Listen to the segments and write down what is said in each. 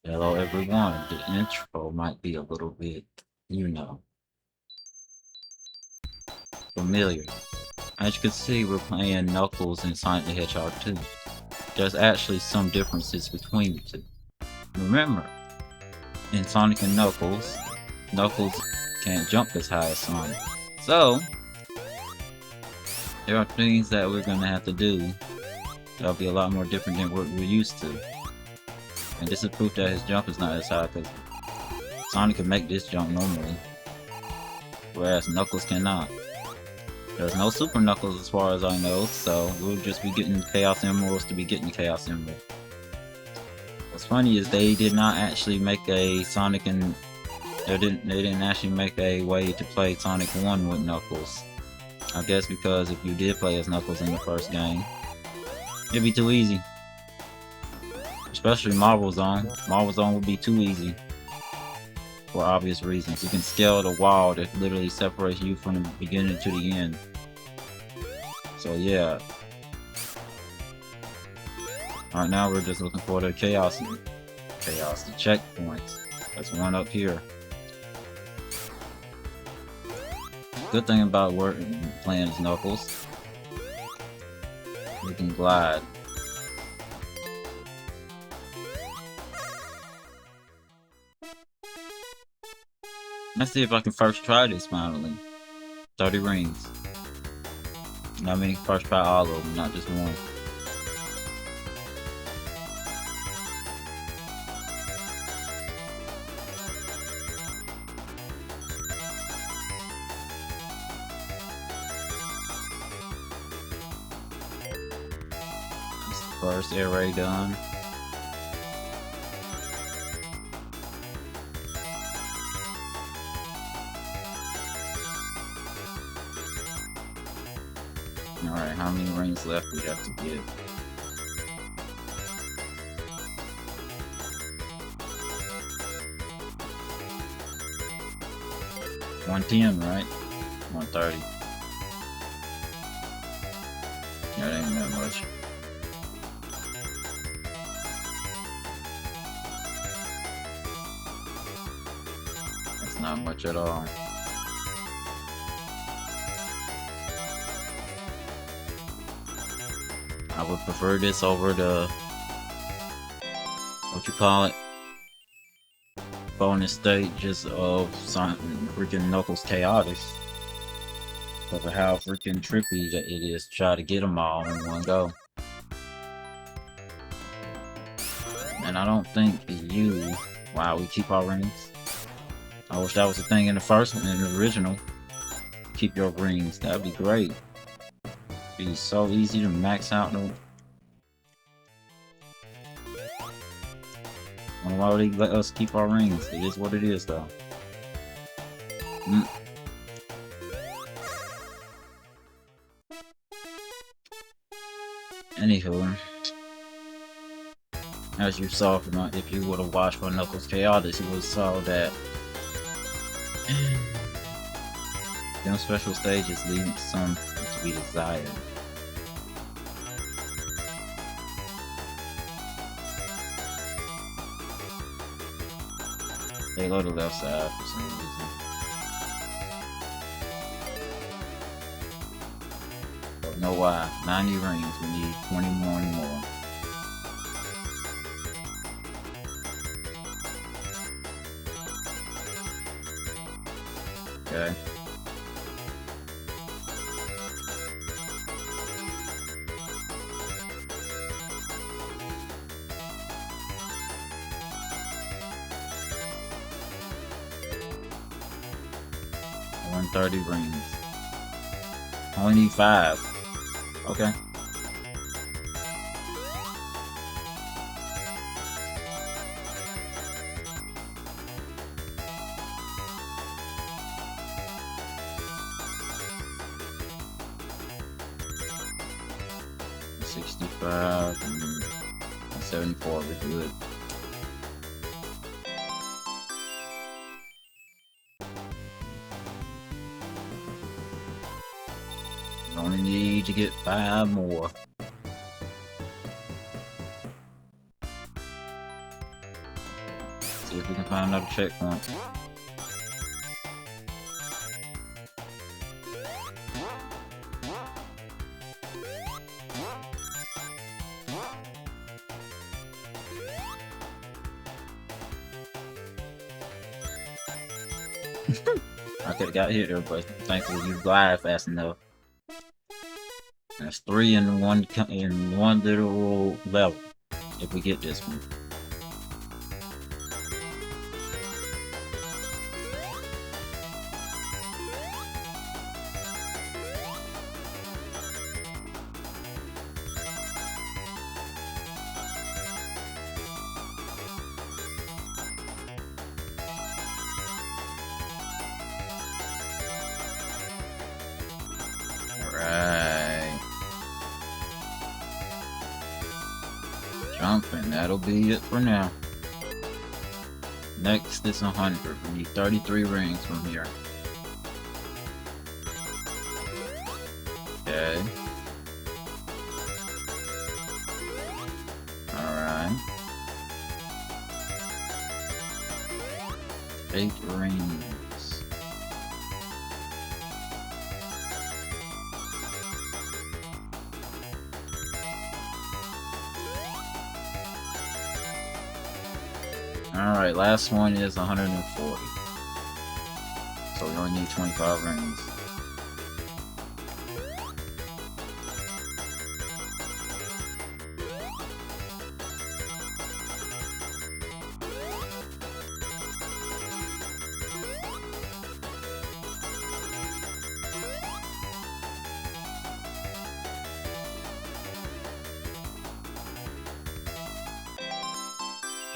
Hello everyone, the intro might be a little bit, you know, familiar. As you can see, we're playing Knuckles and Sonic the Hedgehog 2. There's actually some differences between the two. Remember, in Sonic and Knuckles, Knuckles can't jump as high as Sonic. So, there are things that we're gonna have to do that'll be a lot more different than what we're used to. And this is proof that his jump is not as high, because Sonic can make this jump normally, whereas Knuckles cannot. There's no Super Knuckles as far as I know, so we'll just be getting Chaos Emeralds to be getting Chaos Emeralds. What's funny is they did not actually make a Sonic and they didn't actually make a way to play Sonic 1 with Knuckles. I guess because if you did play as Knuckles in the first game, it'd be too easy. Especially Marvel Zone. Marvel Zone would be too easy. For obvious reasons. You can scale the wall that literally separates you from the beginning to the end. So yeah. Alright, now we're just looking for the chaos, the checkpoints. There's one up here. Good thing about playing as Knuckles, we can glide. Let's see if I can first try this finally. 30 rings. I mean, first try all of them, not just one. That's the first array done. Alright, how many rings left we have to get? $110, right? 130. That ain't that much. That's not much at all. I would prefer this over the, what you call it, bonus stages of freaking Knuckles Chaotix. Because of how freaking trippy that it is to try to get them all in one go. And I don't think you... Wow, we keep our rings. I wish that was the thing in the first one, in the original. Keep your rings, that'd be great. It'd be so easy to max out them. Why would they let us keep our rings? It is what it is, though. Anywho, as you saw from if you would have watched for Knuckles Chaotix, you would have saw that them special stages leave some to be desired. They go to the left side for some reason. Don't know why. 90 rings, we need 21 more. Okay. $130 rings. Only need 5. Okay. $65 and $74, we're good. Only need to get 5 more. See if we can find another checkpoint. I could've got hit there, but thankfully you glide fast enough. That's 3 in one little level. If we get this one. And that'll be it for now. Next is 100. We need 33 rings from here. Okay. Alright. 8 rings. Alright, last one is 140. So we only need 25 rings.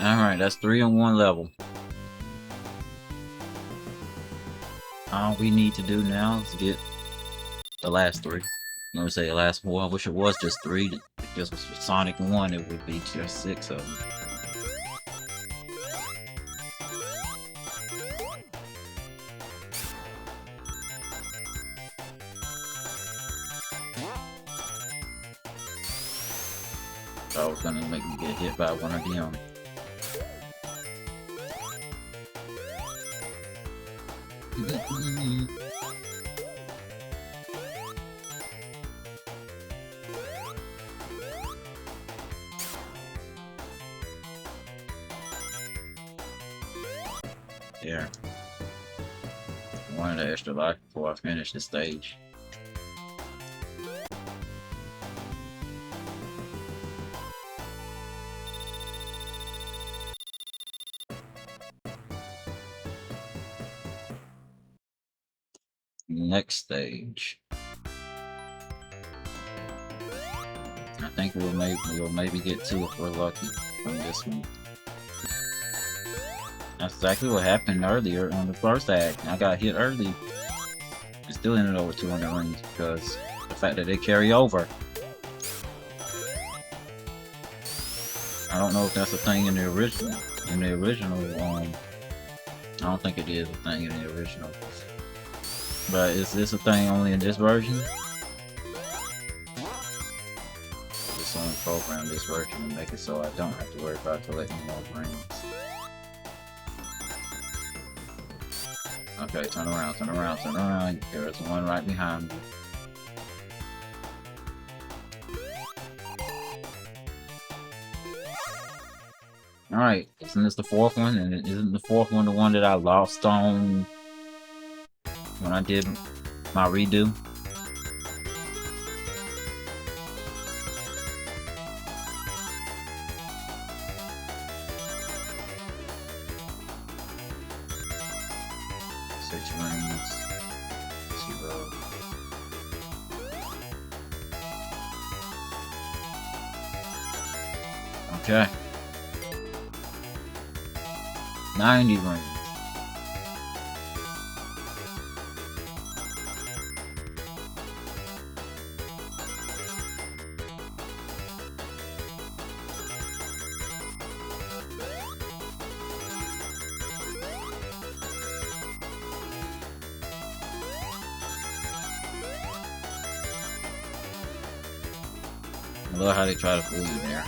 Alright, that's 3 on one level. All we need to do now is get the last 3. I'm gonna say the last 4. I wish it was just 3. If this was Sonic 1, it would be just 6 of them. I was gonna make me get hit by one of them. There. Wanted an extra life before I finish the stage. Next stage. I think we'll maybe get 2 if we're lucky from this one. That's exactly what happened earlier on the first act. I got hit early. I still ended over 200 rings because the fact that they carry over. I don't know if that's a thing in the original. I don't think it is a thing in the original. But is this a thing only in this version? Just only program this version and make it so I don't have to worry about collecting more rings. Okay, turn around, turn around, turn around. There's one right behind me. Alright, isn't this the 4th one? And isn't the 4th one the one that I lost on when I did my redo? Rings. 0. Okay. 90 rings. I love how they try to fool you there.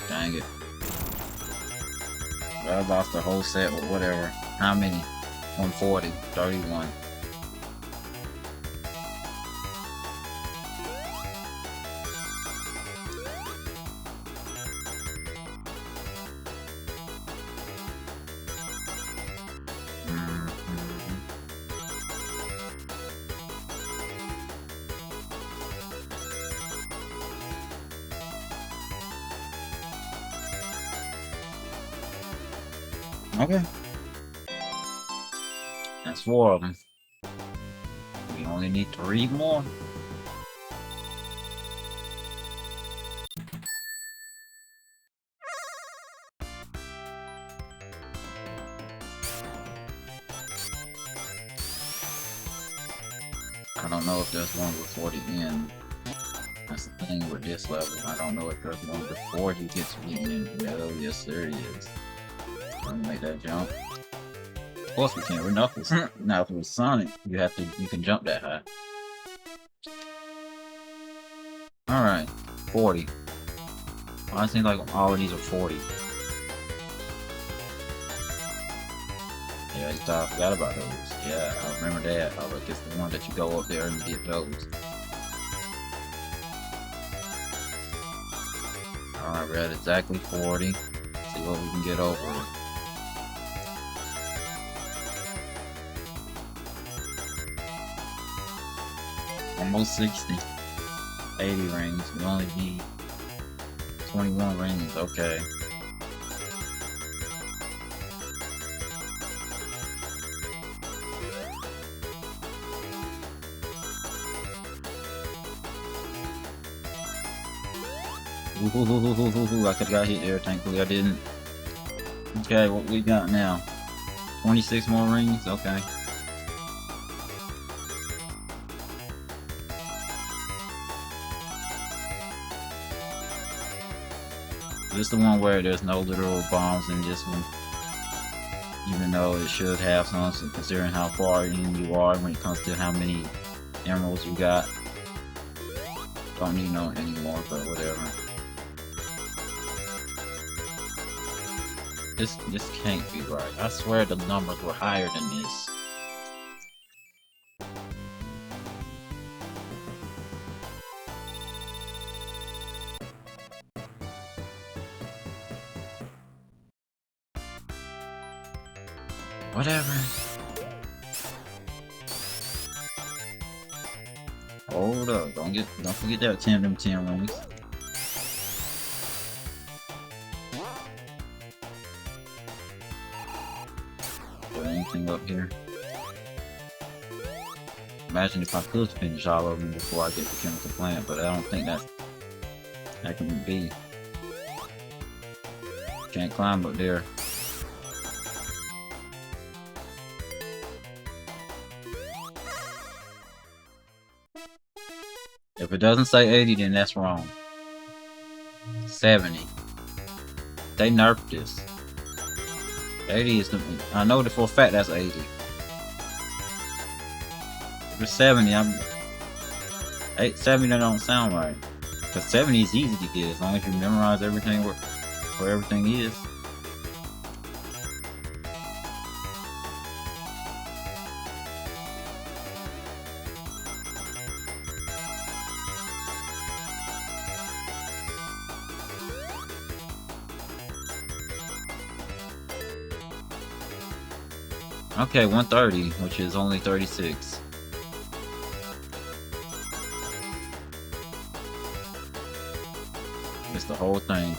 Dang it. I lost the whole set or whatever. How many? 140, 31. Okay. That's 4 of them. We only need 3 more. I don't know if there's one before the end. That's the thing with this level. I don't know if there's one before he gets beaten. No, yes there is. I'm gonna make that jump. Of course we can. We're Knuckles. Now if it was Sonic, you can jump that high. Alright, 40. I think like all of these are 40. Yeah, I forgot about those. Yeah, I remember that. Oh look, it's the one that you go up there and get those. Alright, we're at exactly 40. See what we can get over. Almost 60. 80 rings. We only need 21 rings. Okay. Ooh, I could've got hit there, thankfully I didn't. Okay, what we got now? 26 more rings? Okay. This is the one where there's no literal bombs in this one. Even though it should have some, considering how far in you are when it comes to how many emeralds you got. Don't need no anymore, but whatever. This can't be right. I swear the numbers were higher than this. Whatever. Hold up, don't forget that 10 of them 10 rings. Put anything up here. Imagine if I could finish all of them before I get the chemical plant, but I don't think that can be. Can't climb up there. If it doesn't say 80, then that's wrong. 70. They nerfed this. 80 is the... I know for a fact that's 80. If it's 70, 70 that don't sound right. Because 70 is easy to get as long as you memorize everything where everything is. Okay, 130, which is only 36. It's the whole thing.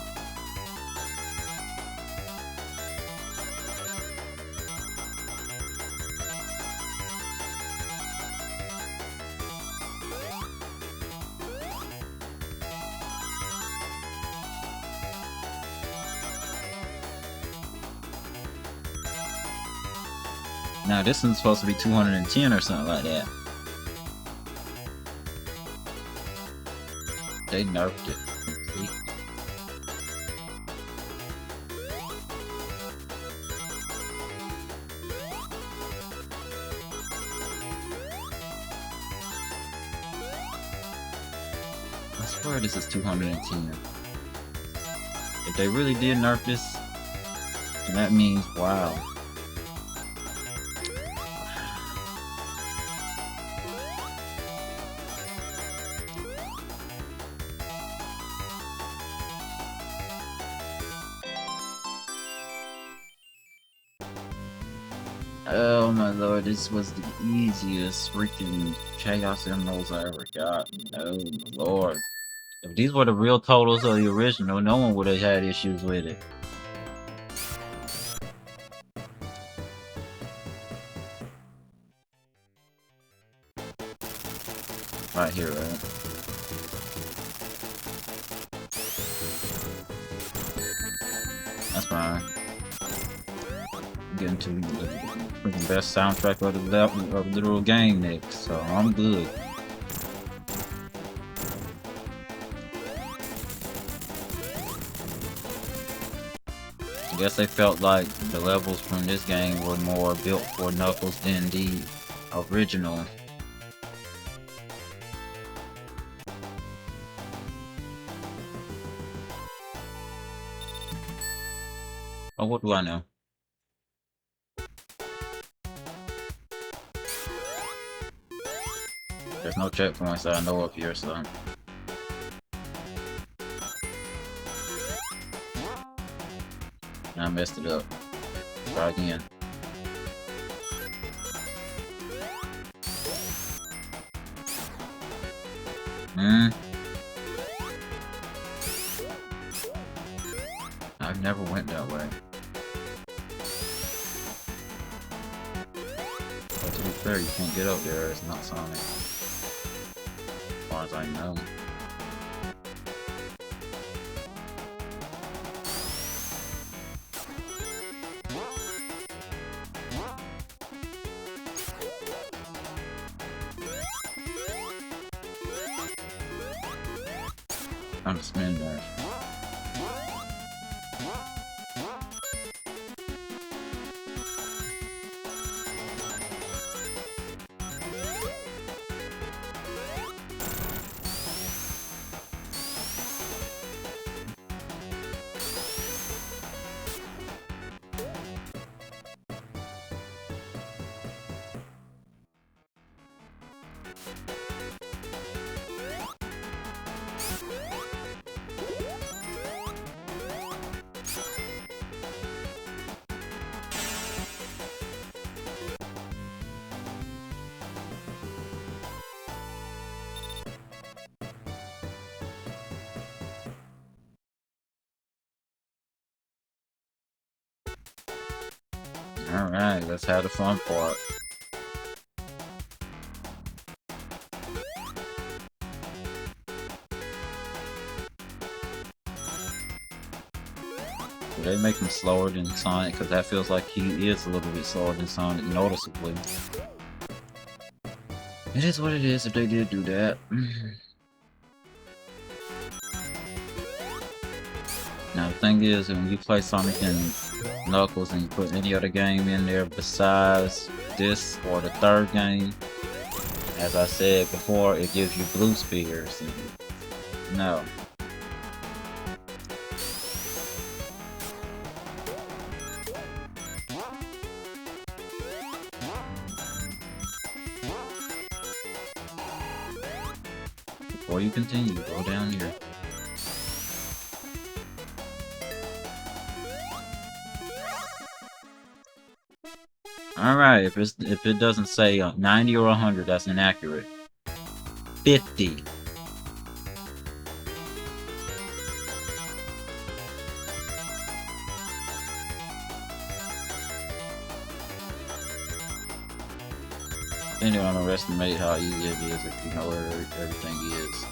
Now this one's supposed to be 210 or something like that. They nerfed it. See? I swear this is 210. If they really did nerf this, And that means, wow. Oh my lord, this was the easiest freaking Chaos Emeralds I ever got. Oh my lord. If these were the real totals of the original, no one would have had issues with it. Right here, right? That's fine. Getting to the freaking best soundtrack of the literal game next, so I'm good. I guess they felt like the levels from this game were more built for Knuckles than the original. Oh, what do I know? There's no checkpoints that I know of here, so... I messed it up. Try again. I've never went that way. But to be fair, you can't get up there, it's not Sonic. As far as I know. I'm just spin there. Alright, let's have the fun part. Do they make him slower than Sonic? Because that feels like he is a little bit slower than Sonic, noticeably. It is what it is if they did do that. Now the thing is, when you play Sonic and Knuckles and you put any other game in there besides this or the third game, as I said before, it gives you blue spears. No. Before you continue, go down here. Alright, if it doesn't say 90 or 100, that's inaccurate. 50. Then you underestimate how easy it is if you know where everything is.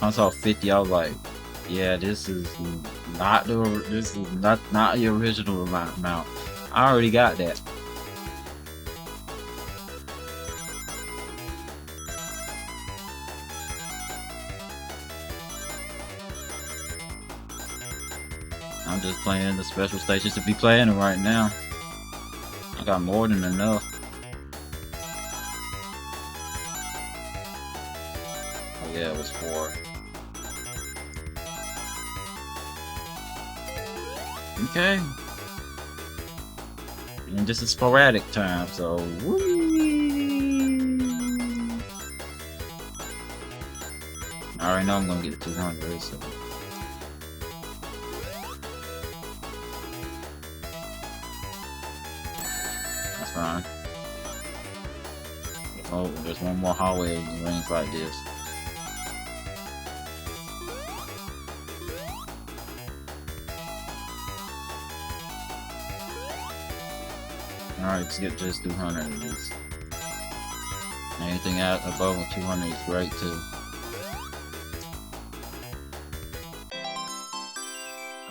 I saw 50, I was like, yeah, this is not the original amount. I already got that. I'm just playing the special stages to be playing it right now. I got more than enough. Oh yeah, it was 4. Okay. And just a sporadic time, so I already know I'm gonna get 200, so that's fine. Oh, there's one more hallway in rings like this. Alright, let's get just 200 of these. Anything out above 200 is great too.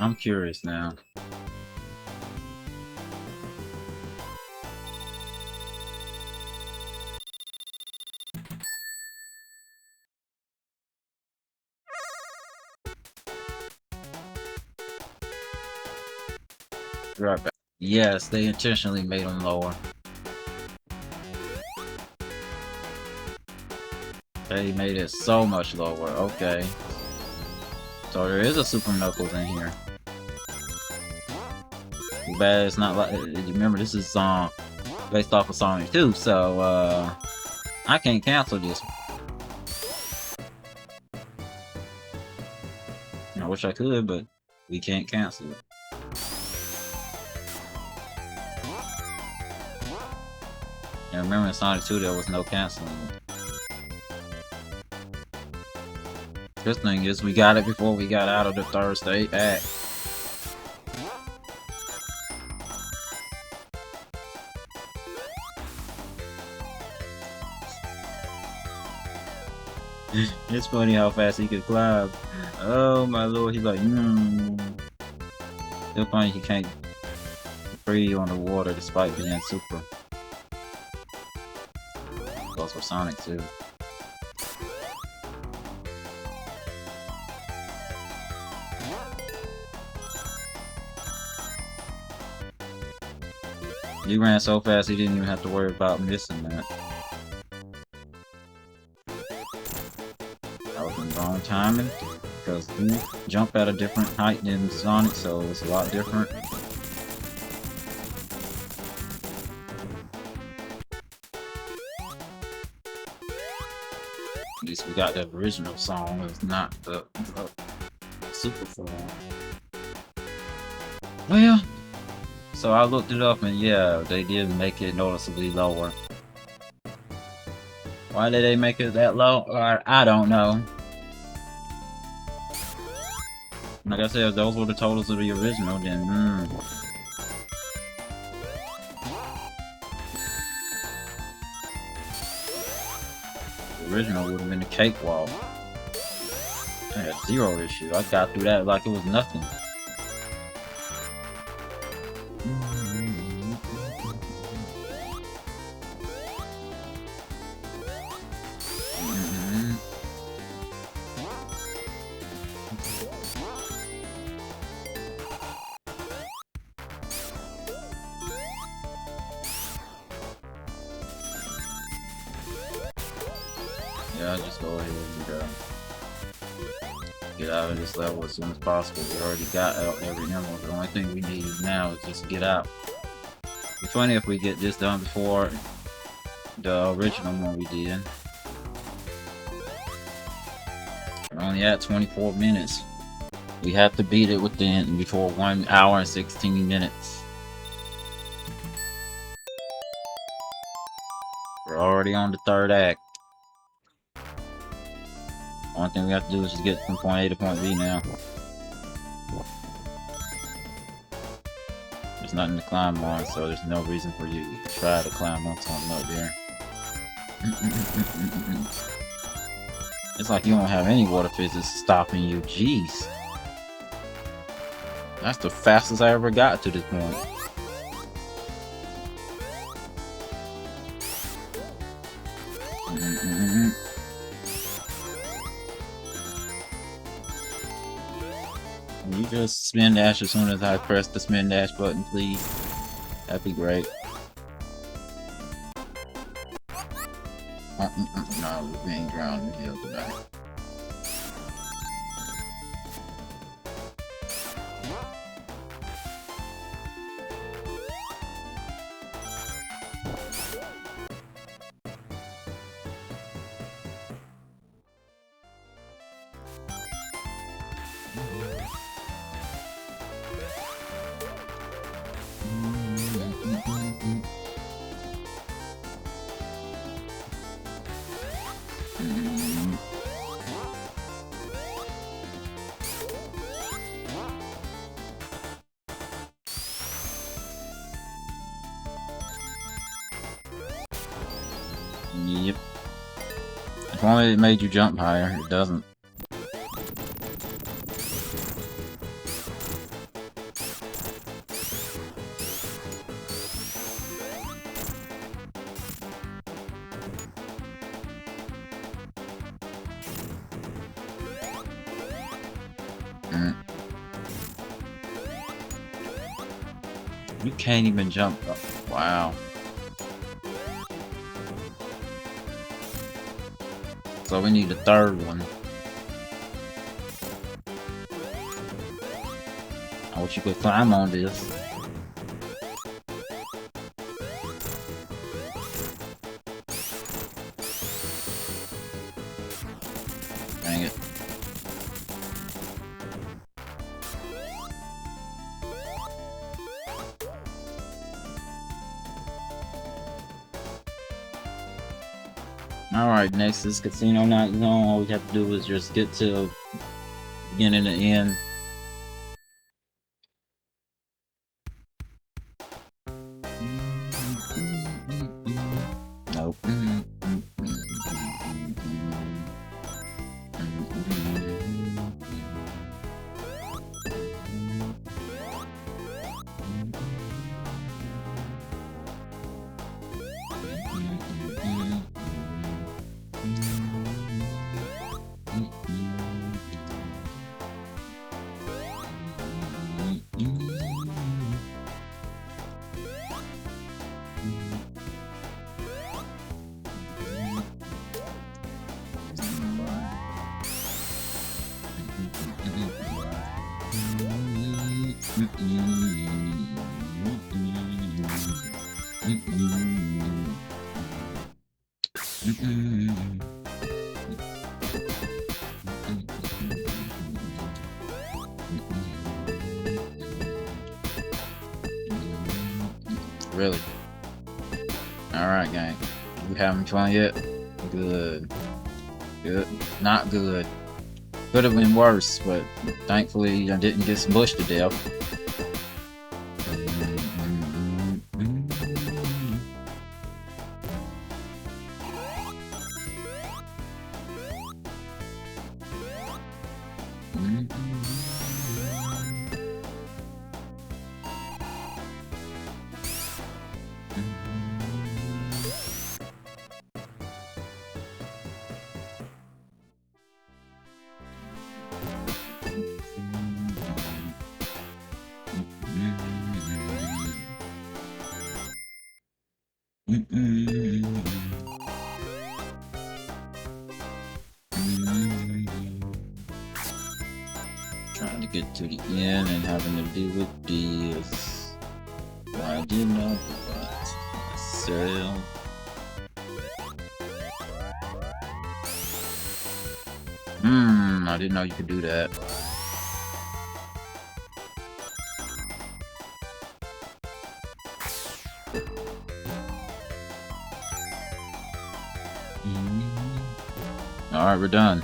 I'm curious now. Right back. Yes, they intentionally made them lower. They made it so much lower. Okay. So there is a Super Knuckles in here. Too bad it's not like. Remember, this is based off of Sonic 2, so I can't cancel this. I wish I could, but we can't cancel it. And remember in Sonic 2 there was no canceling it. Good thing is we got it before we got out of the third state act. It's funny how fast he could climb. Oh my lord, he's like, Still funny he can't breathe on the water despite being super. Goes for Sonic too. He ran so fast he didn't even have to worry about missing that. That was the wrong timing because you jump at a different height than Sonic, so it's a lot different. At least we got the original song, it's not the super form. Well, so I looked it up and yeah, they did make it noticeably lower. Why did they make it that low? I don't know. Like I said, if those were the totals of the original, then the original would have been a cakewalk. I had 0 issues. I got through that like it was nothing. Yeah, just go ahead and get out of this level as soon as possible. We already got out every emerald. The only thing we need now is just get out. It'd be funny if we get this done before the original one we did. We're only at 24 minutes. We have to beat it before 1 hour and 16 minutes. We're already on the 3rd act. Only thing we have to do is just get from point A to point B now. There's nothing to climb on, so there's no reason for you to try to climb on something up there. It's like you don't have any water physics stopping you. Jeez. That's the fastest I ever got to this point. You Just spin dash as soon as I press the spin dash button, please. That'd be great. No, we're being drowned in the hill today. Yep. If only it made you jump higher, it doesn't. You can't even jump up. Wow. So we need a third one. I wish you could climb on this. Dang it. Alright, next is Casino Night Zone. All we have to do is just get to beginning and end. Nope. Really? Alright, gang. You having fun yet? Good. Good. Not good. Could have been worse, but thankfully I didn't get smushed to death. Trying to get to the end and having to deal with this. Why did not sell? I didn't know you could do that. Alright, we're done.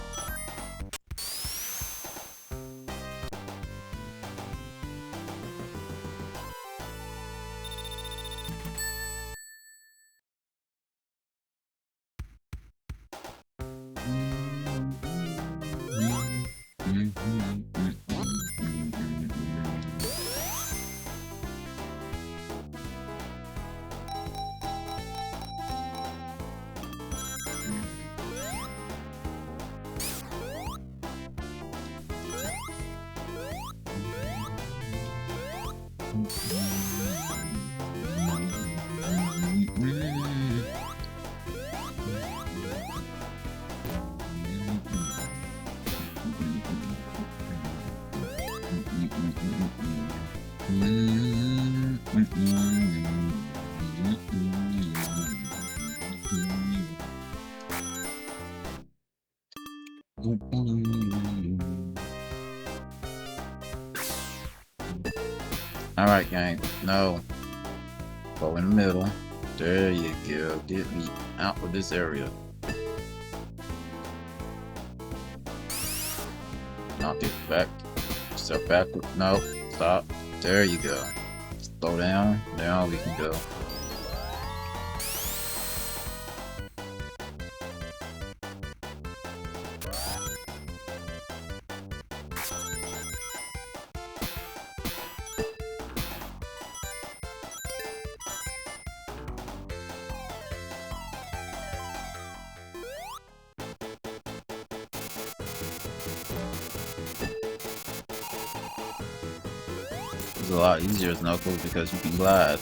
Alright, gang. No. Go in the middle. There you go. Get me out of this area. Knock it back. Step backward. No. Stop. There you go. Slow down. Now we can go. It's a lot easier as Knuckles because you can glide.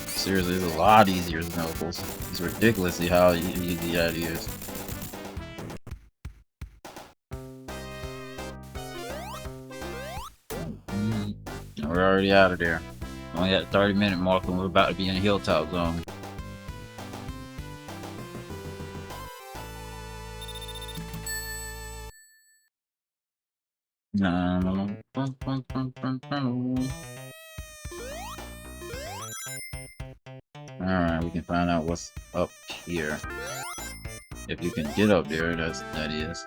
Seriously, it's a lot easier as Knuckles. It's ridiculously how easy that is. We're already out of there. Only at the 30-minute mark and we're about to be in the hilltop zone. Alright, we can find out what's up here. If you can get up there, that is.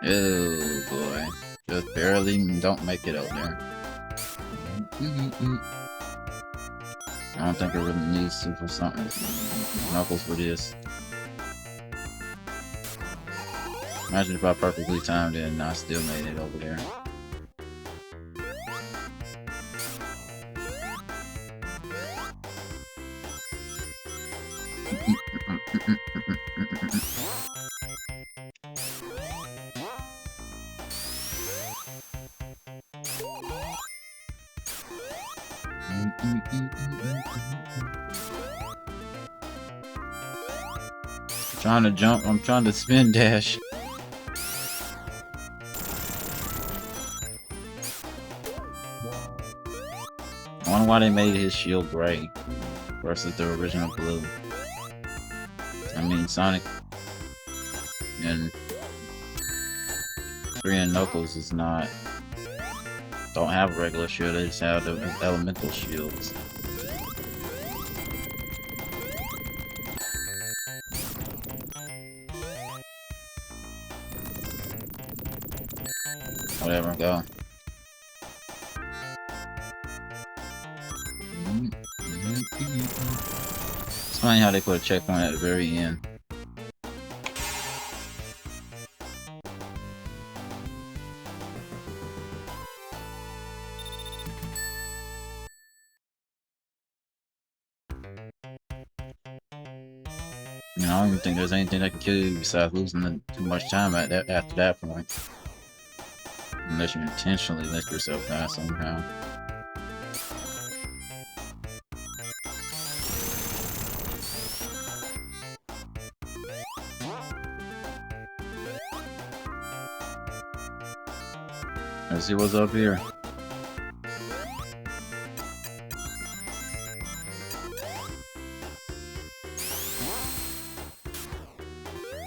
Oh boy. Just barely don't make it up there. I don't think it really needs to for something. Knuckles for this. Imagine if I perfectly timed it and I still made it over there. Trying to jump, I'm trying to spin dash. I wonder why they made his shield gray versus the original blue. I mean, Sonic and 3 and Knuckles is not, don't have a regular shield, they just have the elemental shields. Whatever, go. It's funny how they put a checkpoint at the very end. You know, I don't even think there's anything that can kill you besides losing too much time at that after that point. Unless you intentionally let yourself die somehow. Let's see what's up here.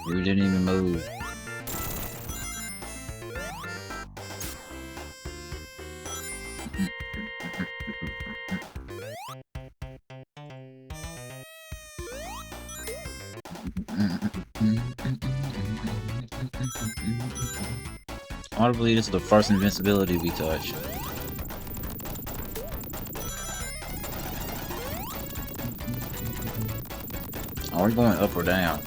We didn't even move. I want to believe this is the first invincibility we touched. Are we going up or down?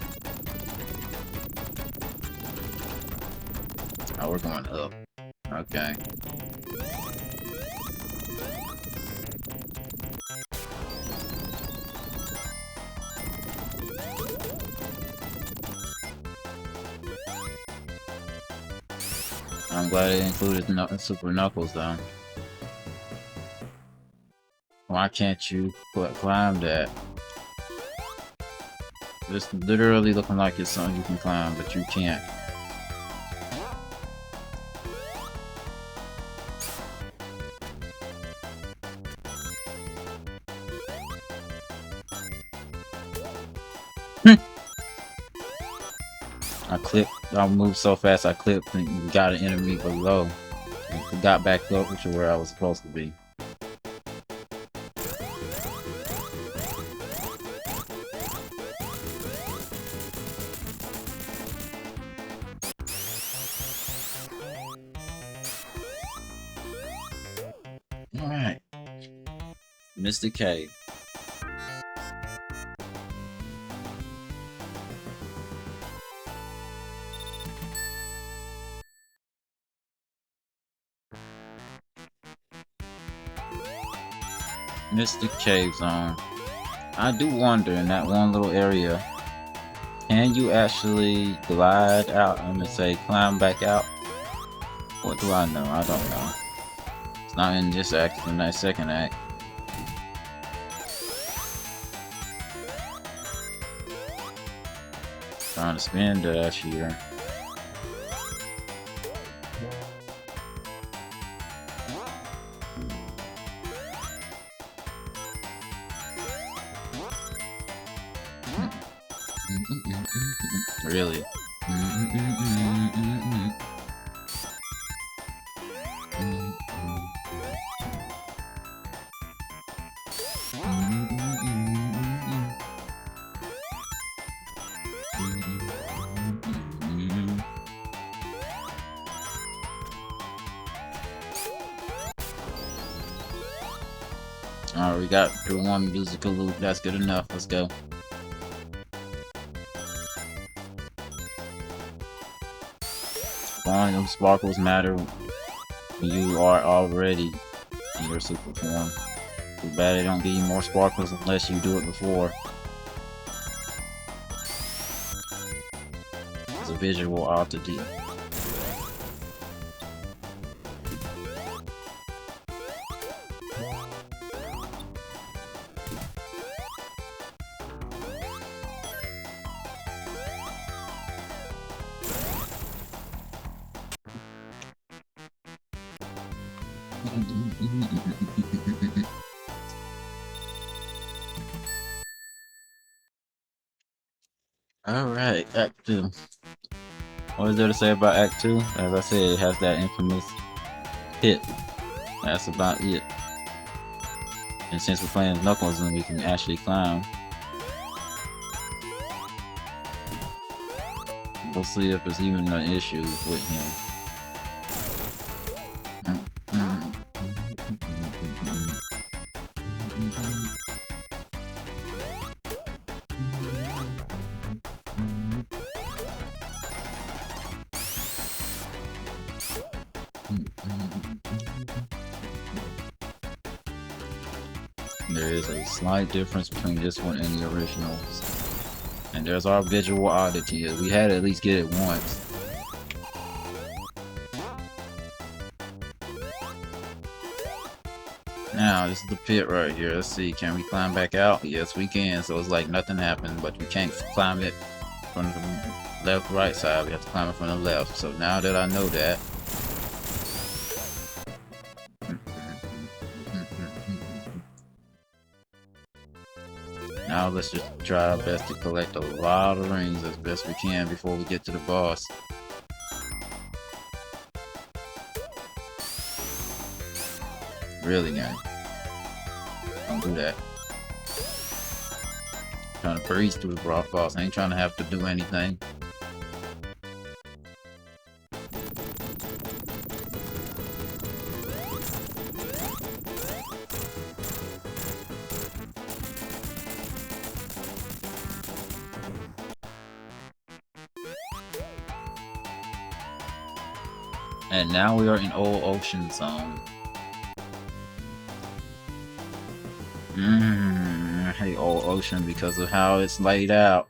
Oh, we're going up. Okay. I'm glad they included Super Knuckles though. Why can't you climb that? It's literally looking like it's something you can climb, but you can't. I moved so fast I clipped and got an enemy below. And got back up to where I was supposed to be. Alright. Mr. K. Mr. Cave Zone. I do wonder in that one little area, can you actually glide out? I'm gonna say climb back out. What do I know? I don't know. It's not in this act, it's in that second act. Trying to spin dash here. Really? Alright, we got through one musical loop. That's good enough. Let's go. Only them sparkles matter when you are already in your super form. Too bad they don't give you more sparkles unless you do it before. It's a visual oddity. Alright, Act 2. What is there to say about Act 2? As I said, it has that infamous hit. That's about it. And since we're playing Knuckles and we can actually climb, we'll see if there's even an issue with him. There is a slight difference between this one and the originals. And there's our visual oddity. We had to at least get it once. Now, this is the pit right here. Let's see, can we climb back out? Yes, we can. So it's like nothing happened, but we can't climb it from the left, right side. We have to climb it from the left. So now that I know that, now let's just try our best to collect a lot of rings as best we can before we get to the boss. Really, gang. Don't do that. Trying to breeze through the boss. I ain't trying to have to do anything. And now we are in Old Ocean Zone. I hate Old Ocean because of how it's laid out.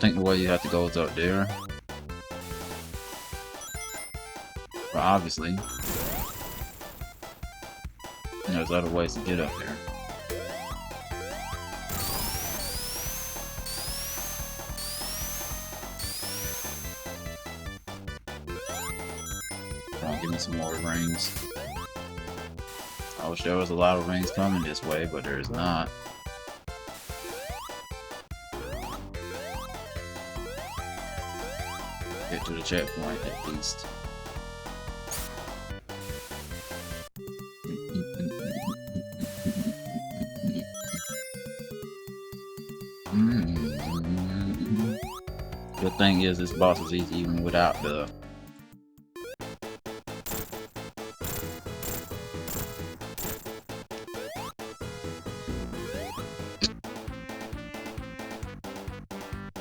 think the way you have to go is up there. But obviously, there's other ways to get up there. Come on, give me some more rings. I wish there was a lot of rings coming this way, but there's not. Get to the checkpoint at least. The thing is, this boss is easy even without the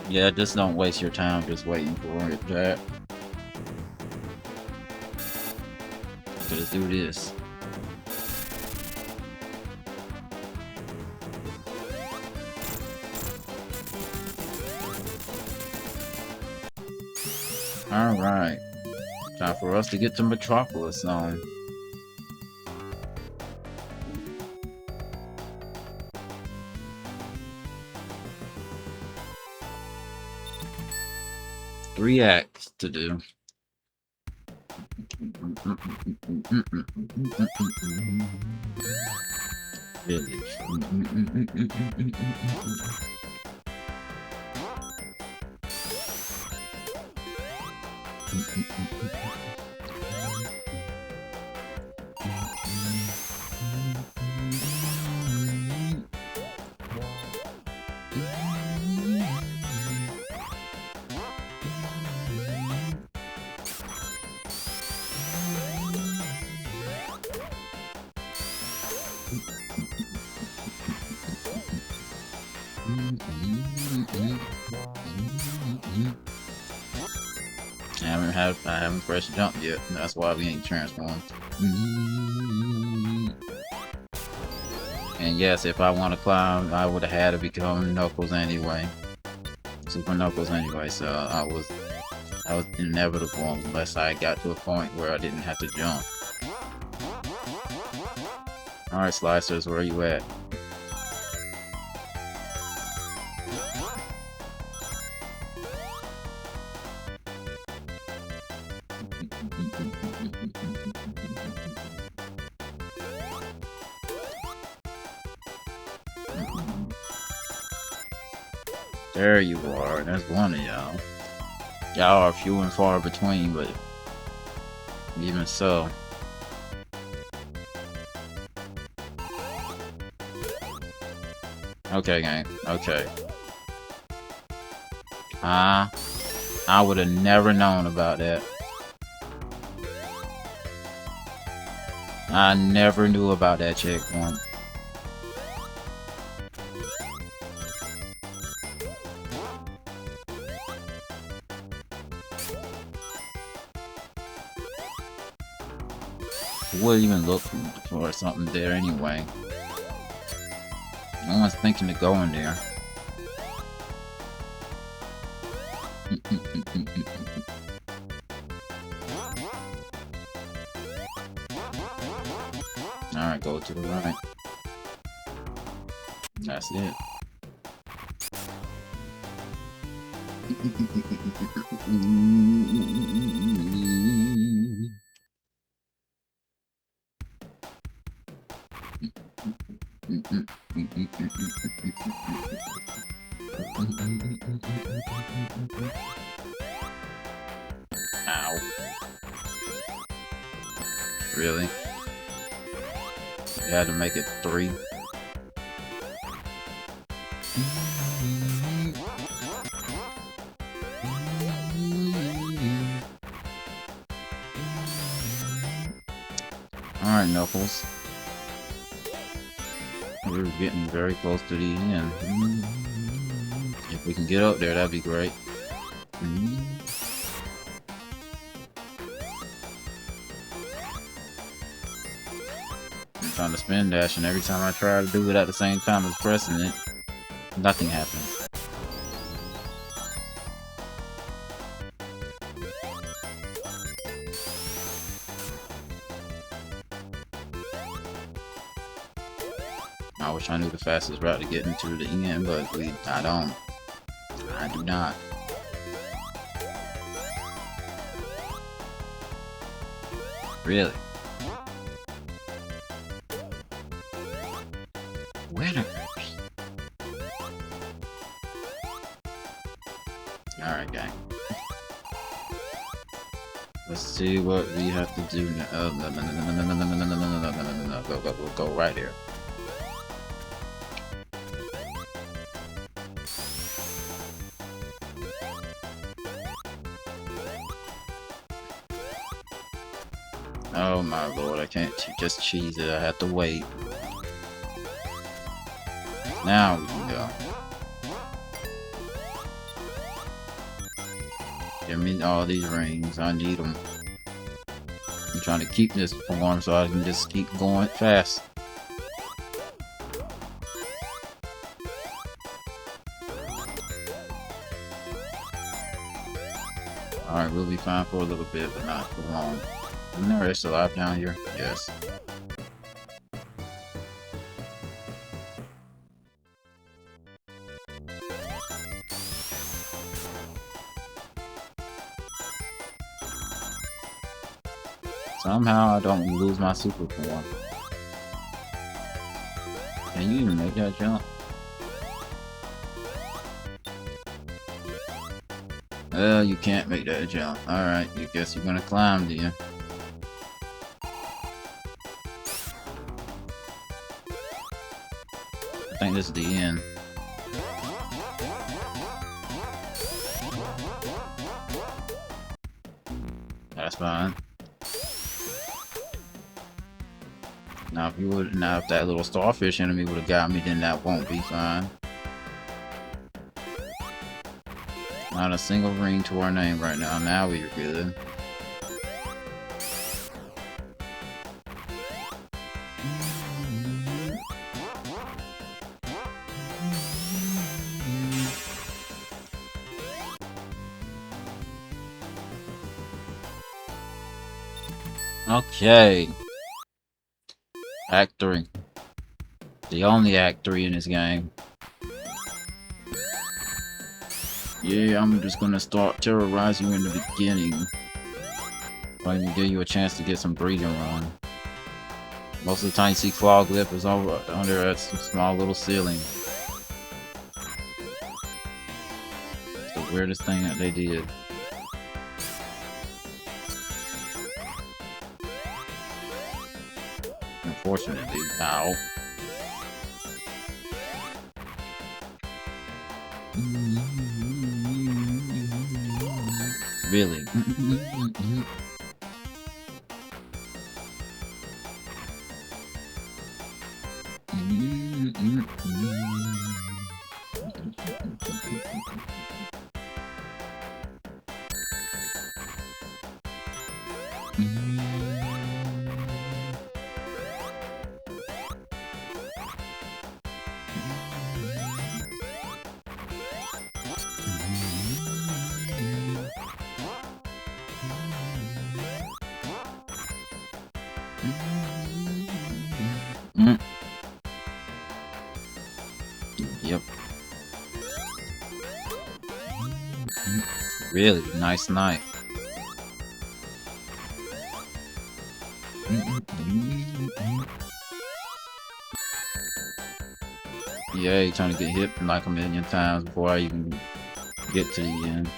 yeah, just don't waste your time just waiting for it, Jack. Just do this. Alright. Time for us to get to Metropolis Zone. Three acts to do. Village. I haven't pressed jump yet. That's why we ain't transformed. And yes, if I want to climb, I would have had to become Knuckles anyway. Super Knuckles anyway, so I was inevitable unless I got to a point where I didn't have to jump. Alright, Slicers, where are you at? There you are. There's one of y'all. Y'all are few and far between, but even so. Okay, gang. Okay. I would have never known about that. I never knew about that checkpoint. Would even look for something there anyway. No one's thinking of going there. Alright, go to the right. That's it. Ow. Really? You had to make it 3. Alright, Knuckles. We're getting very close to the end. If we can get up there, that'd be great. I'm trying to spin dash, and every time I try to do it at the same time as pressing it, nothing happens. I wish I knew the fastest route to get into the end, but I don't. I do not. Really? Winners. Alright, gang. Let's see what we have to do now. Oh, no. Go right here. Oh my lord, I can't just cheese it. I have to wait. Now we can go. Give me all these rings. I need them. I'm trying to keep this form so I can just keep going fast. Alright, we'll be fine for a little bit, but not for long. Isn't there rest alive down here? Yes. Somehow I don't lose my super form. Can you even make that jump? Well, you can't make that jump. Alright, I guess you're gonna climb then. I think this is the end. That's fine. Now if that little starfish enemy would have got me, then that won't be fine. Not a single ring to our name right now. Now we're good. Okay. Act 3. The only Act 3 in this game. Yeah, I'm just gonna start terrorizing you in the beginning. So I can give you a chance to get some breathing room. Most of the time you see claw glyph is over under a small little ceiling. It's the weirdest thing that they did. Unfortunately, ow. Really? Yep. Really nice night. Yeah, you're trying to get hit like a million times before I even get to the end.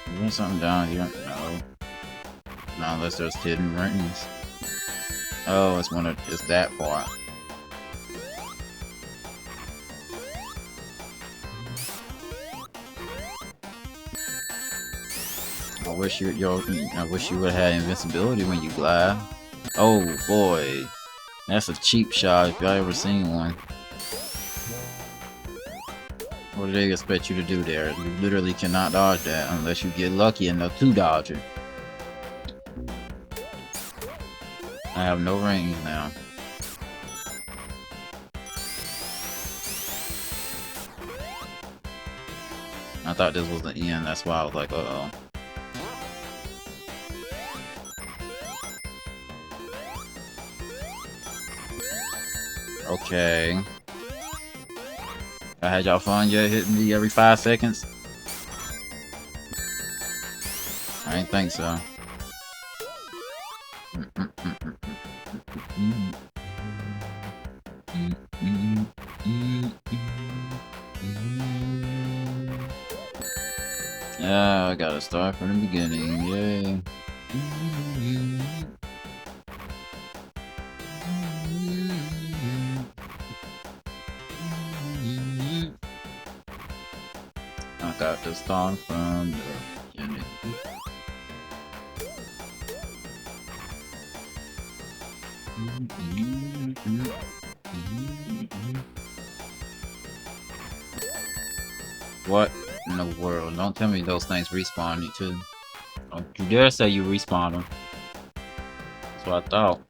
Is there something down here? No. Not unless there's hidden rings. Oh, it's that part. I wish you would have had invincibility when you glide. Oh boy, that's a cheap shot if I ever seen one. What do they expect you to do there? You literally cannot dodge that unless you get lucky enough to dodge it. I have no rings now. I thought this was the end, that's why I was like, uh-oh. Okay. I had y'all fun yet hitting me every 5 seconds? I ain't think so. Yeah, I gotta start from the beginning, yay. I got to start from the beginning. What in the world? Don't tell me those things respawn you too. Don't you dare say you respawn them. That's what I thought.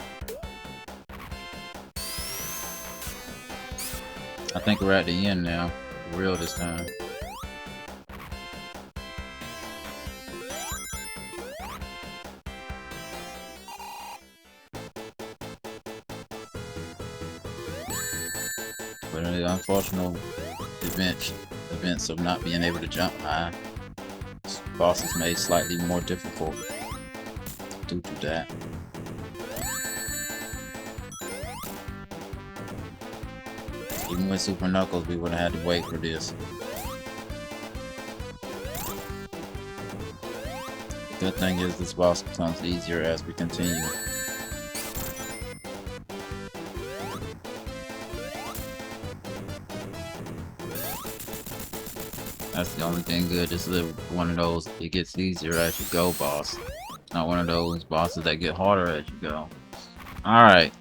I think we're at the end now. For real this time. But the unfortunate events of not being able to jump high, this boss is made slightly more difficult due to that. Even with Super Knuckles, we would have had to wait for this. The good thing is this boss becomes easier as we continue. That's the only thing good. This is one of those, it gets easier as you go boss. Not one of those bosses that get harder as you go. Alright.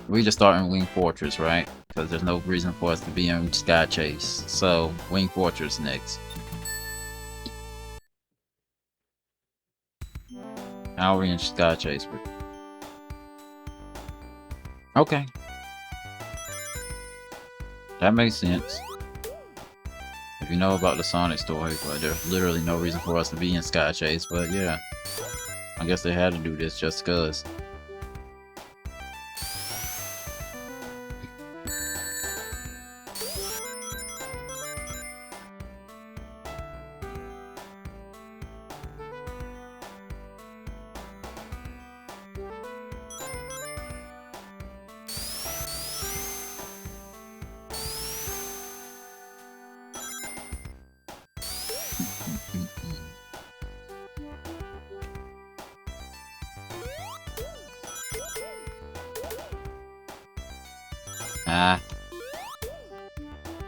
We just start in Wing Fortress, right? Because there's no reason for us to be in Sky Chase. So, Wing Fortress next. How are we in Sky Chase? Okay. That makes sense. If you know about the Sonic story, but there's literally no reason for us to be in Sky Chase, but yeah. I guess they had to do this just cause.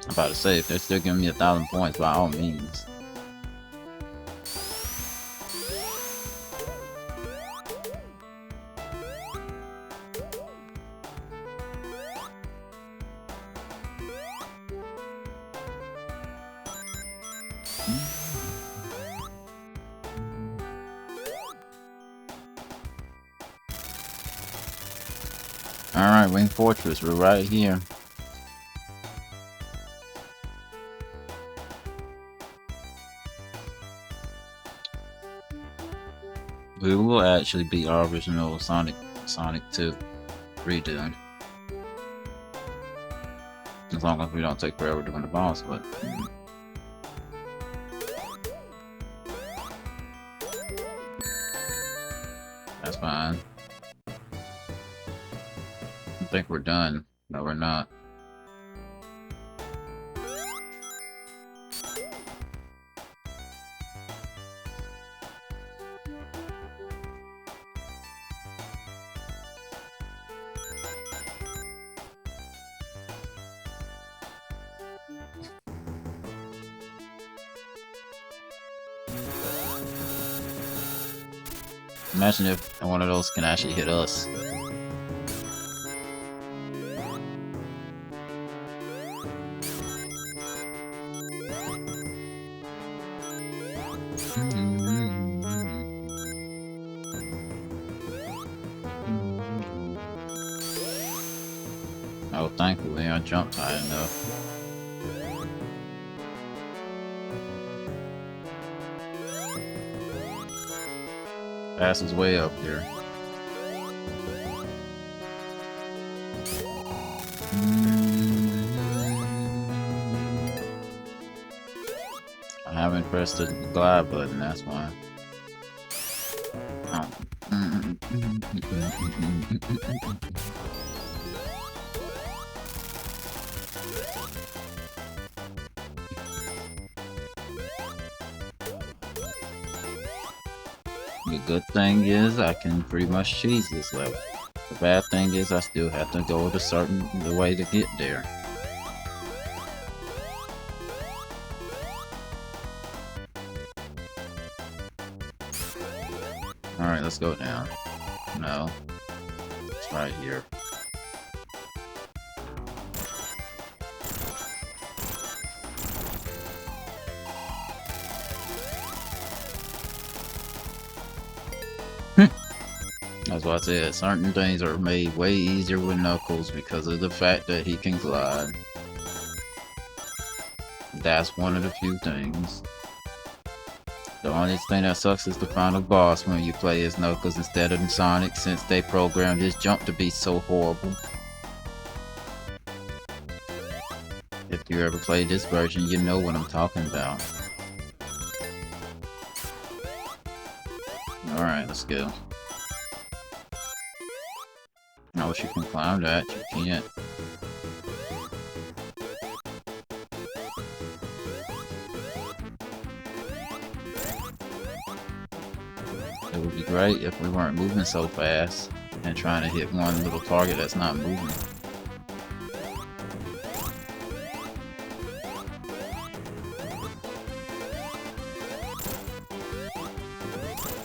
I'm about to say, if they're still giving me 1,000 points, by all means. Alright, Wing Fortress, we're right here. We will actually beat our original Sonic 2 redo. As long as we don't take forever doing the boss, but... That's fine. I think we're done. No, we're not. Imagine if one of those can actually hit us. Oh, thankfully I jumped high enough. Pass is way up here. I haven't pressed the glide button, that's why. Oh. The good thing is I can pretty much cheese this level. The bad thing is I still have to go the way to get there. Alright, let's go down. No. It's right here. That's what I said. Certain things are made way easier with Knuckles because of the fact that he can glide. That's one of the few things. The only thing that sucks is the final boss when you play as Knuckles instead of Sonic, since they programmed his jump to be so horrible. If you ever played this version, you know what I'm talking about. Alright, let's go. I wish you can climb that, you can't. It would be great if we weren't moving so fast and trying to hit one little target that's not moving.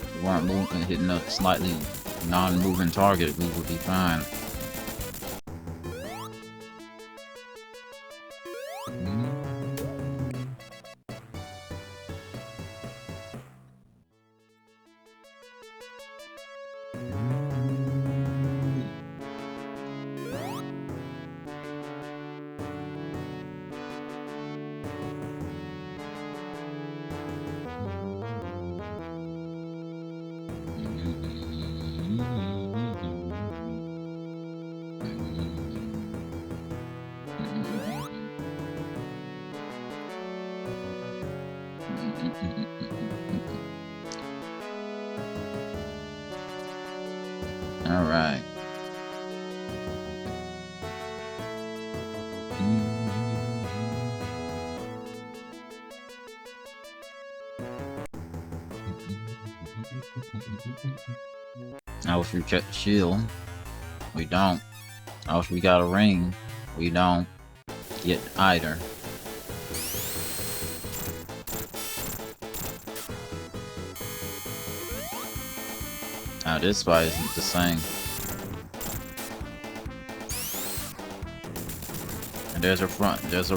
If we weren't moving, hitting a slightly non-moving target, we would be fine. Alright. I wish we kept the shield. We don't. I wish we got a ring. We don't get either. Now this fight isn't the same. And there's a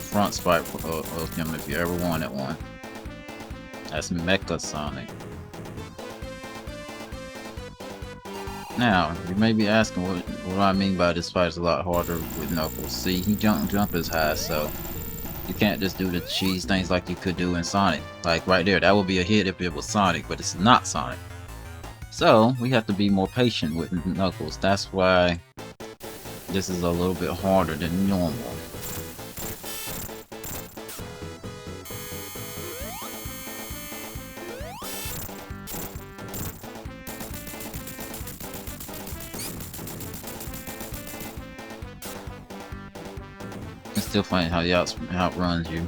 front spike of him if you ever wanted one. That's Mecha Sonic. Now, you may be asking what I mean by this fight is a lot harder with Knuckles. See, he don't jump as high, so you can't just do the cheese things like you could do in Sonic. Like right there, that would be a hit if it was Sonic, but it's not Sonic. So, we have to be more patient with Knuckles. That's why this is a little bit harder than normal. It's still funny how he outruns you.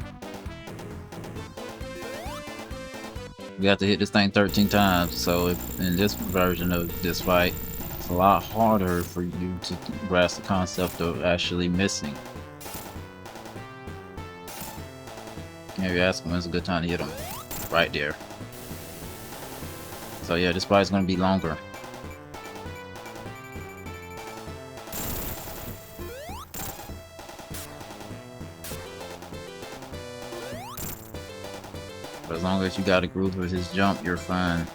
We have to hit this thing 13 times, so in this version of this fight, it's a lot harder for you to grasp the concept of actually missing. Maybe ask him when's a good time to hit him. Right there. So yeah, this fight's gonna be longer. But as long as you got a groove with his jump, you're fine.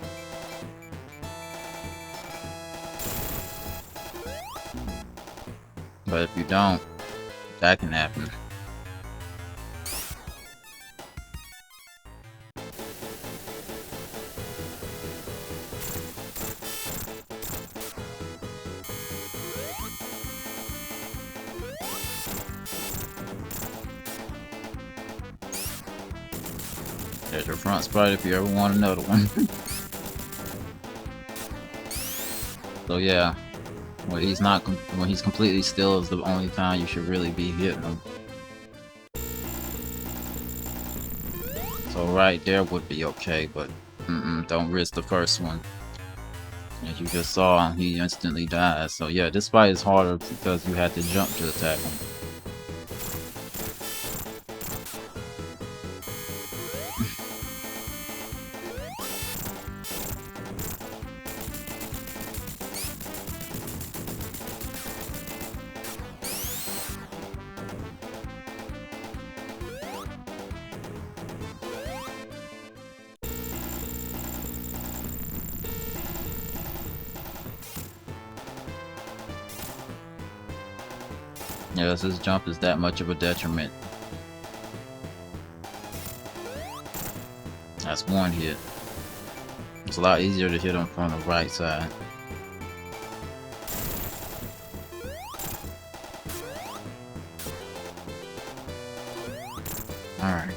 But if you don't, that can happen. There's your front sprite if you ever want another one. So yeah, when he's completely still is the only time you should really be hitting him. So right there would be okay, but don't risk the first one. As you just saw, he instantly dies. So yeah, this fight is harder because you had to jump to attack him. Yes, his jump is that much of a detriment. That's one hit. It's a lot easier to hit him from the right side. Alright.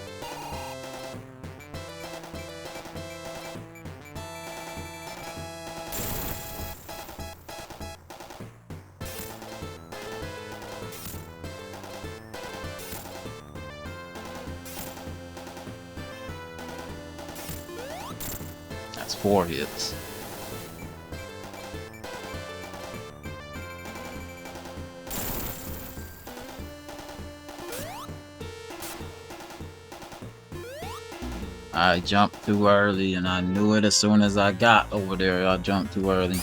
That's 4 hits. I jumped too early and I knew it as soon as I got over there. I jumped too early.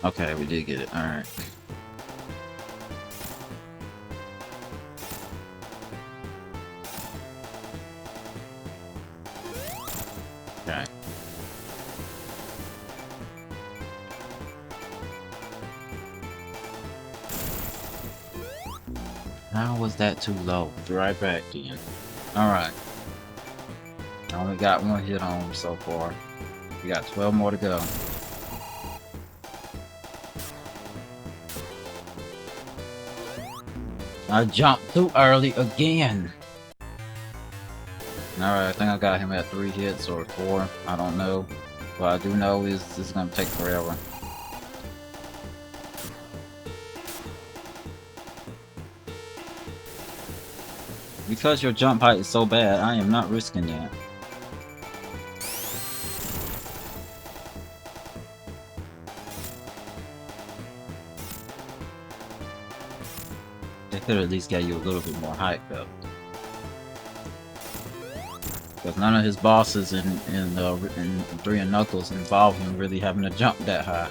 Okay, we did get it. Alright. Okay. How was that too low? Right back then. Alright. I only got 1 hit on him so far. We got 12 more to go. I jumped too early again. Alright, I think I got him at 3 hits or 4. I don't know. What I do know is this is gonna take forever. Because your jump height is so bad, I am not risking that. They could at least get you a little bit more height though. Because none of his bosses in 3 and Knuckles involve him really having to jump that high.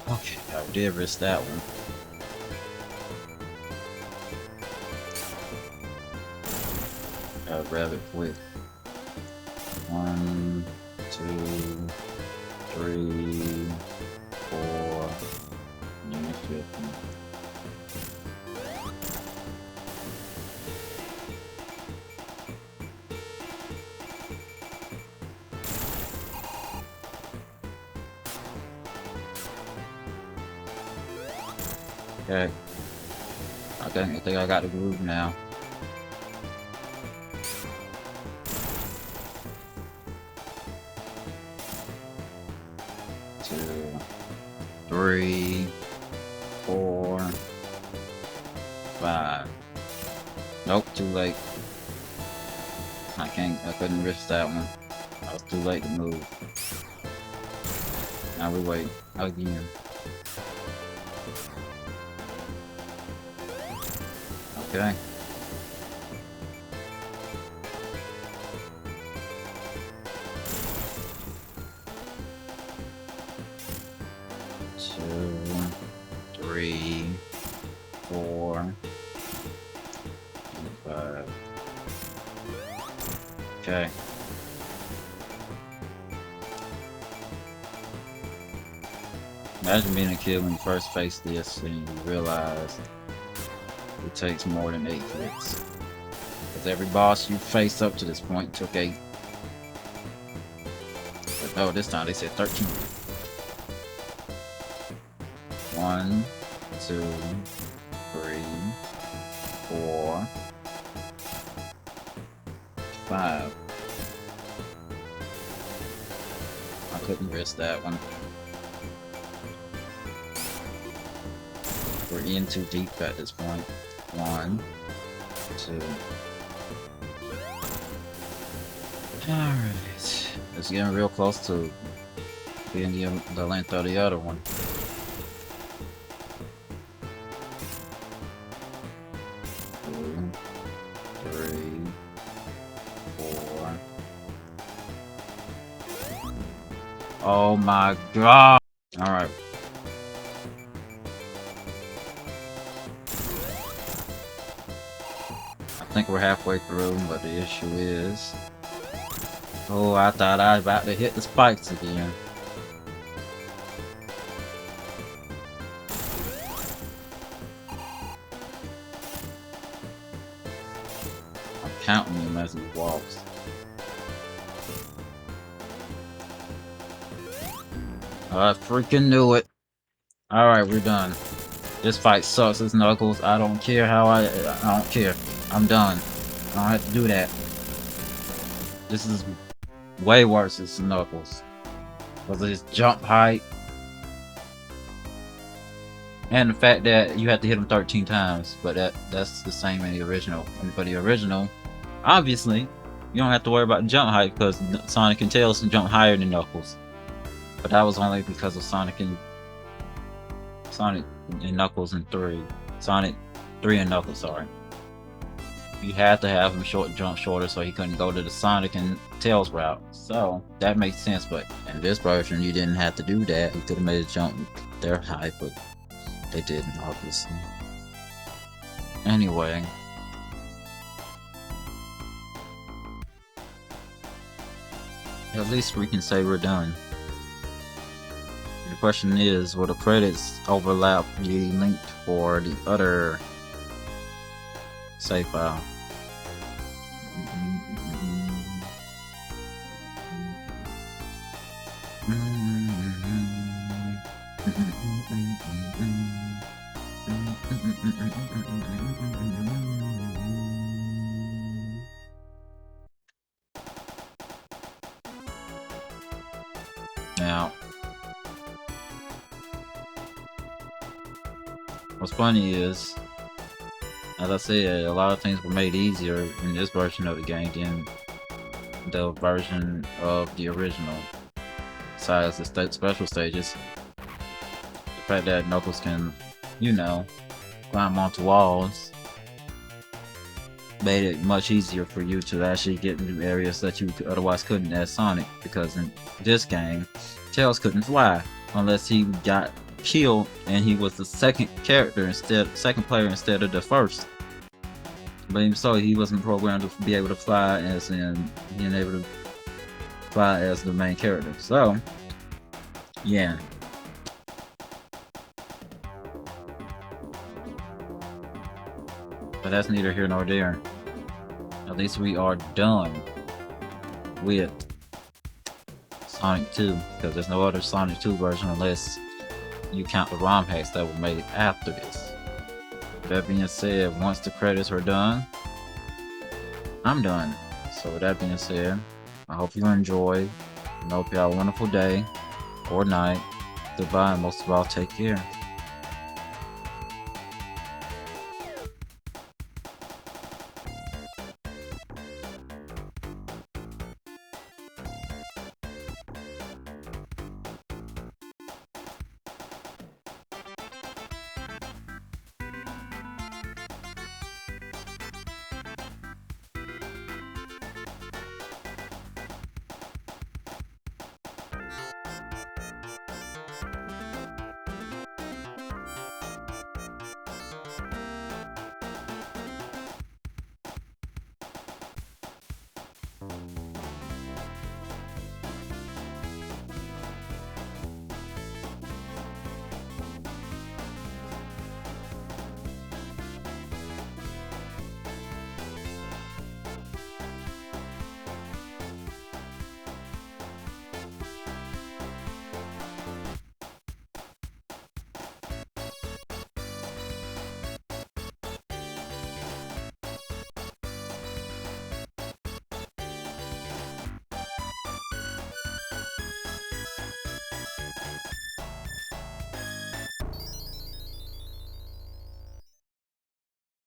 Okay, I did risk that one. Rather quick. 1, 2, 3, 4. And the 5th one. Okay. I think I got the groove now. Two, 3, 4, 5. Nope, too late. I couldn't risk that one. I was too late to move. Now we wait again. Okay. Two, 3, 4, Okay. Imagine being a kid when you first face this and you realize it takes more than 8 hits. Because every boss you faced up to this point took 8. But no, this time they said 13. 1, 2, 3, 4, 5. I couldn't risk that one. We're in too deep at this point. 1, 2. Alright. It's getting real close to being the length of the other one. 2, 3, 4. Oh my god! Alright. I think we're halfway through, but the issue is... Oh, I thought I was about to hit the spikes again. I'm counting him as he walks. I freaking knew it. Alright, we're done. This fight sucks as Knuckles. I don't care how I don't care. I'm done. I don't have to do that. This is way worse as Knuckles. Because of his jump height. And the fact that you have to hit him 13 times. But that's the same in the original. And for the original, obviously, you don't have to worry about the jump height because Sonic and Tails can jump higher than Knuckles. But that was only because of Sonic and Knuckles in 3. Sonic 3 and Knuckles, sorry. You had to have him jump shorter so he couldn't go to the Sonic and Tails route. So that makes sense, but in this version you didn't have to do that. You could have made a jump their height, but they didn't, obviously. Anyway. At least we can say we're done. The question is, will the credits overlap the link for the other save file? Now, what's funny is, as I said, a lot of things were made easier in this version of the game than the version of the original. Besides the special stages, the fact that Knuckles can, you know, climb onto walls made it much easier for you to actually get into areas that you otherwise couldn't as Sonic, because in this game, Tails couldn't fly unless he got killed and he was the second player instead of the first. But even so, he wasn't programmed to be able to fly as in being able to fly as the main character. So, yeah. But that's neither here nor there. At least we are done with Sonic 2, because there's no other Sonic 2 version unless you count the ROM hacks that were made after this. That being said, once the credits are done, I'm done. So with that being said, I hope you enjoy, and hope you have a wonderful day or night. Goodbye, and most of all, take care.